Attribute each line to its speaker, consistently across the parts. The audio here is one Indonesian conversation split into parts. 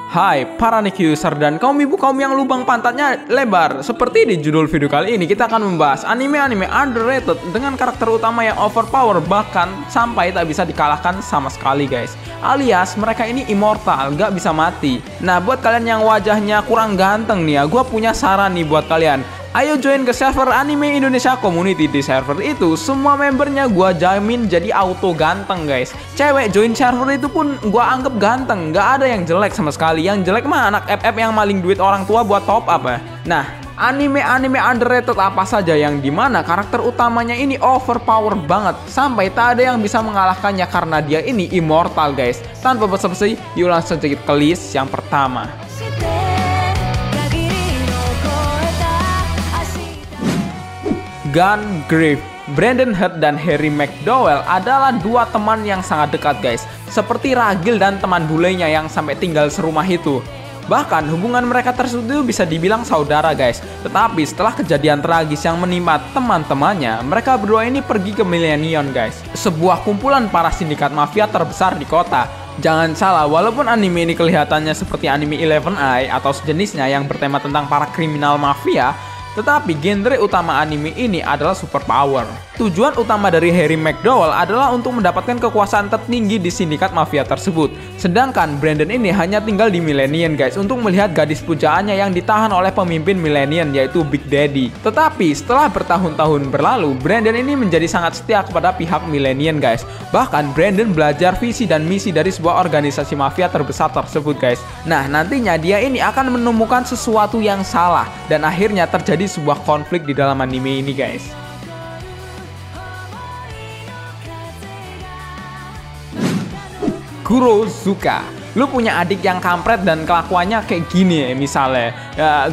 Speaker 1: Hai para Nick user dan kaum ibu kaum yang lubang pantatnya lebar. Seperti di judul video kali ini, kita akan membahas anime-anime underrated dengan karakter utama yang overpower, bahkan sampai tak bisa dikalahkan sama sekali guys. Alias mereka ini immortal, gak bisa mati. Nah buat kalian yang wajahnya kurang ganteng nih ya, gue punya saran nih buat kalian. Ayo join ke server Anime Indonesia Community. Di server itu semua membernya gua jamin jadi auto ganteng guys. Cewek join server itu pun gua anggap ganteng, gak ada yang jelek sama sekali. Yang jelek mah anak FF yang maling duit orang tua buat top up ya. Nah anime-anime underrated apa saja yang dimana karakter utamanya ini overpower banget sampai tak ada yang bisa mengalahkannya karena dia ini immortal guys. Tanpa basa-basi, yuk langsung sedikit ke list yang pertama. Gungrave. Brandon Head dan Harry McDowell adalah dua teman yang sangat dekat guys, seperti Ragil dan teman bulenya yang sampai tinggal serumah itu. Bahkan hubungan mereka tersebut bisa dibilang saudara guys. Tetapi setelah kejadian tragis yang menimpa teman-temannya, mereka berdua ini pergi ke Millennium guys, sebuah kumpulan para sindikat mafia terbesar di kota. Jangan salah, walaupun anime ini kelihatannya seperti anime 11 Eye atau sejenisnya yang bertema tentang para kriminal mafia, tetapi genre utama anime ini adalah superpower. Tujuan utama dari Harry McDowell adalah untuk mendapatkan kekuasaan tertinggi di sindikat mafia tersebut. Sedangkan Brandon ini hanya tinggal di Millennium guys untuk melihat gadis pujaannya yang ditahan oleh pemimpin Millennium yaitu Big Daddy. Tetapi setelah bertahun-tahun berlalu, Brandon ini menjadi sangat setia kepada pihak Millennium guys. Bahkan Brandon belajar visi dan misi dari sebuah organisasi mafia terbesar tersebut guys. Nah nantinya dia ini akan menemukan sesuatu yang salah dan akhirnya terjadi sebuah konflik di dalam anime ini guys. Kurozuka. Lu punya adik yang kampret dan kelakuannya kayak gini ya, misalnya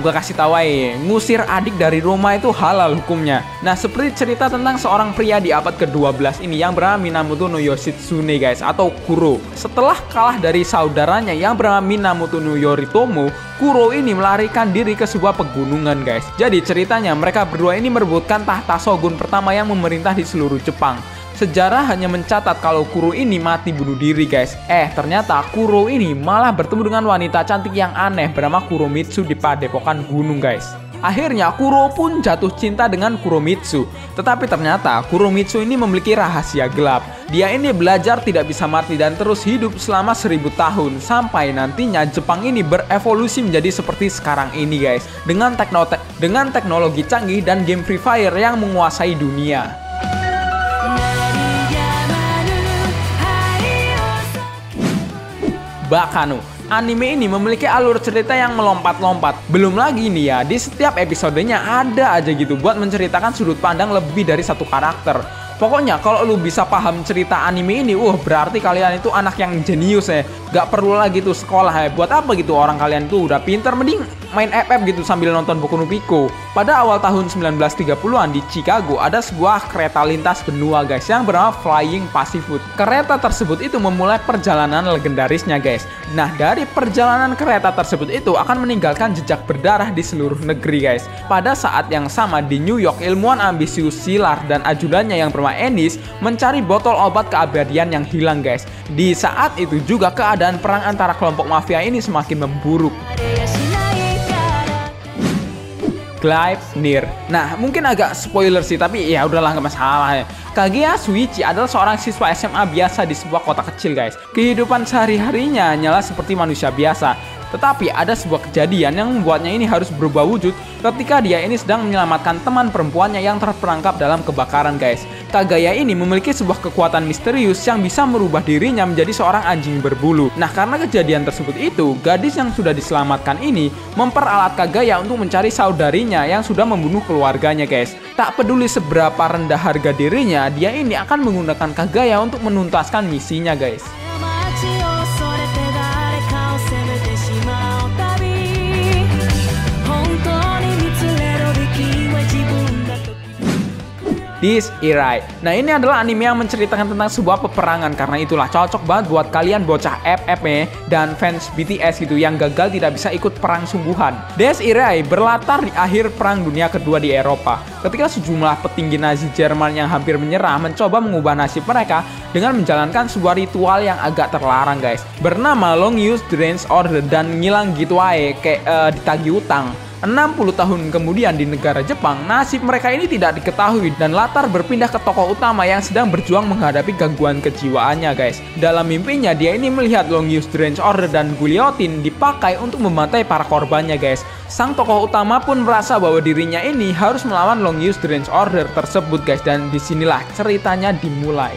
Speaker 1: gue kasih tahu aja, ngusir adik dari rumah itu halal hukumnya. Nah seperti cerita tentang seorang pria di abad ke-12 ini yang bernama Minamoto no Yoshitsune guys, atau Kuro. Setelah kalah dari saudaranya yang bernama Minamoto no Yoritomo, Kuro ini melarikan diri ke sebuah pegunungan guys. Jadi ceritanya mereka berdua ini merebutkan tahta shogun pertama yang memerintah di seluruh Jepang. Sejarah hanya mencatat kalau Kuro ini mati bunuh diri guys. Ternyata Kuro ini malah bertemu dengan wanita cantik yang aneh bernama Kuromitsu di padepokan gunung guys. Akhirnya Kuro pun jatuh cinta dengan Kuromitsu. Tetapi ternyata Kuromitsu ini memiliki rahasia gelap. Dia ini belajar tidak bisa mati dan terus hidup selama 1000 tahun. Sampai nantinya Jepang ini berevolusi menjadi seperti sekarang ini guys. Dengan teknologi canggih dan game Free Fire yang menguasai dunia. Bakano. Anime ini memiliki alur cerita yang melompat-lompat. Belum lagi nih ya, di setiap episodenya ada aja gitu buat menceritakan sudut pandang lebih dari satu karakter. Pokoknya kalau lu bisa paham cerita anime ini, berarti kalian itu anak yang jenius ya. Gak perlu lagi tuh sekolah ya. Buat apa gitu orang kalian tuh udah pinter, mending main FF gitu sambil nonton Boku no Pico. Pada awal tahun 1930-an di Chicago ada sebuah kereta lintas benua guys yang bernama Flying Pacific. Kereta tersebut itu memulai perjalanan legendarisnya guys. Nah dari perjalanan kereta tersebut itu akan meninggalkan jejak berdarah di seluruh negeri guys. Pada saat yang sama di New York, ilmuwan ambisius Sylar dan ajudannya yang bernama Ennis mencari botol obat keabadian yang hilang guys. Di saat itu juga keadaan perang antara kelompok mafia ini semakin memburuk. Gleipnir. Nah mungkin agak spoiler sih, tapi ya udahlah nggak masalah ya. Kaguya Shuichi adalah seorang siswa SMA biasa di sebuah kota kecil guys. Kehidupan sehari-harinya hanyalah seperti manusia biasa. Tetapi ada sebuah kejadian yang membuatnya ini harus berubah wujud ketika dia ini sedang menyelamatkan teman perempuannya yang terperangkap dalam kebakaran guys. Kaguya ini memiliki sebuah kekuatan misterius yang bisa merubah dirinya menjadi seorang anjing berbulu. Nah karena kejadian tersebut itu, gadis yang sudah diselamatkan ini memperalat Kaguya untuk mencari saudarinya yang sudah membunuh keluarganya guys. Tak peduli seberapa rendah harga dirinya, dia ini akan menggunakan Kaguya untuk menuntaskan misinya guys. This Irai. Nah, ini adalah anime yang menceritakan tentang sebuah peperangan, karena itulah cocok banget buat kalian bocah FF dan fans BTS gitu yang gagal tidak bisa ikut perang sungguhan. This Irai berlatar di akhir Perang Dunia Kedua di Eropa, ketika sejumlah petinggi Nazi Jerman yang hampir menyerah mencoba mengubah nasib mereka dengan menjalankan sebuah ritual yang agak terlarang guys, bernama Long Use Drains Order, dan ngilang gitu aja kayak ditagih utang. 60 tahun kemudian di negara Jepang, nasib mereka ini tidak diketahui dan latar berpindah ke tokoh utama yang sedang berjuang menghadapi gangguan kejiwaannya guys. Dalam mimpinya dia ini melihat Long Use Drains Order dan guillotine dipakai untuk membantai para korbannya guys. Sang tokoh utama pun merasa bahwa dirinya ini harus melawan Long Use Drains Order tersebut guys, dan disinilah ceritanya dimulai.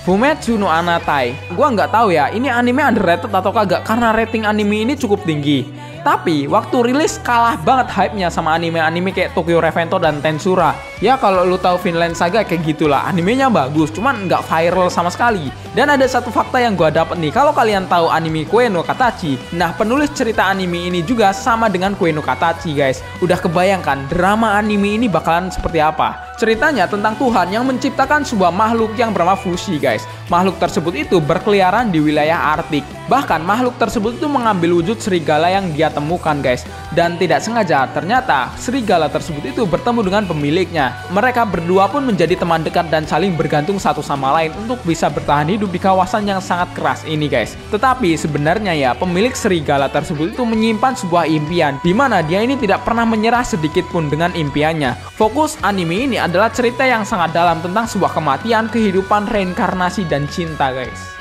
Speaker 1: Fumetsu no Anatai. Gua nggak tahu ya, ini anime underrated atau kagak, karena rating anime ini cukup tinggi. Tapi waktu rilis kalah banget hype-nya sama anime-anime kayak Tokyo Revengers dan Tensura. Ya kalau lu tahu Vinland Saga kayak gitulah, animenya bagus, cuman nggak viral sama sekali. Dan ada satu fakta yang gua dapet nih, kalau kalian tahu anime Kue no Katachi, nah penulis cerita anime ini juga sama dengan Kue no Katachi guys. Udah kebayangkan drama anime ini bakalan seperti apa? Ceritanya tentang Tuhan yang menciptakan sebuah makhluk yang bernama Fushi guys. Makhluk tersebut itu berkeliaran di wilayah Arktik. Bahkan makhluk tersebut itu mengambil wujud serigala yang dia temukan guys. Dan tidak sengaja ternyata serigala tersebut itu bertemu dengan pemiliknya. Mereka berdua pun menjadi teman dekat dan saling bergantung satu sama lain untuk bisa bertahan hidup di kawasan yang sangat keras ini guys. Tetapi sebenarnya ya, pemilik serigala tersebut itu menyimpan sebuah impian, di mana dia ini tidak pernah menyerah sedikit pun dengan impiannya. Fokus anime ini adalah cerita yang sangat dalam tentang sebuah kematian, kehidupan, reinkarnasi, dan cinta guys.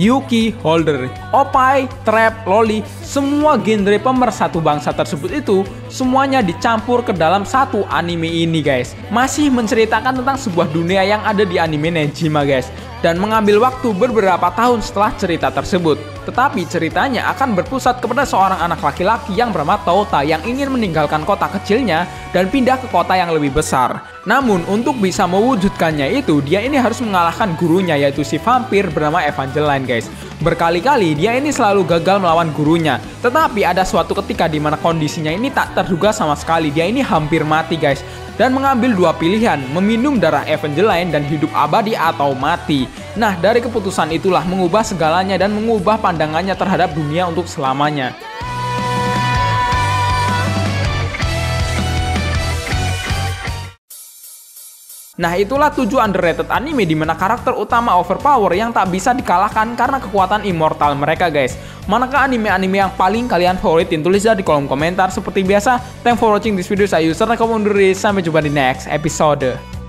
Speaker 1: Yuki Holder, opai, trap, loli, semua genre pemersatu bangsa tersebut itu semuanya dicampur ke dalam satu anime ini guys. Masih menceritakan tentang sebuah dunia yang ada di anime Nejima guys, dan mengambil waktu beberapa tahun setelah cerita tersebut. Tetapi ceritanya akan berpusat kepada seorang anak laki-laki yang bernama Touta yang ingin meninggalkan kota kecilnya dan pindah ke kota yang lebih besar. Namun untuk bisa mewujudkannya itu, dia ini harus mengalahkan gurunya, yaitu si vampir bernama Evangeline guys. Berkali-kali dia ini selalu gagal melawan gurunya. Tetapi ada suatu ketika di mana kondisinya ini tak terduga sama sekali. Dia ini hampir mati guys, dan mengambil dua pilihan, meminum darah Evangeline dan hidup abadi atau mati. Nah, dari keputusan itulah mengubah segalanya dan mengubah pandangannya terhadap dunia untuk selamanya. Nah, itulah 7 underrated anime di mana karakter utama overpower yang tak bisa dikalahkan karena kekuatan immortal mereka guys. Manakah anime-anime yang paling kalian favoritin? Tulis di kolom komentar. Seperti biasa, thanks for watching this video. Saya User, kamu undur diri. Sampai jumpa di next episode.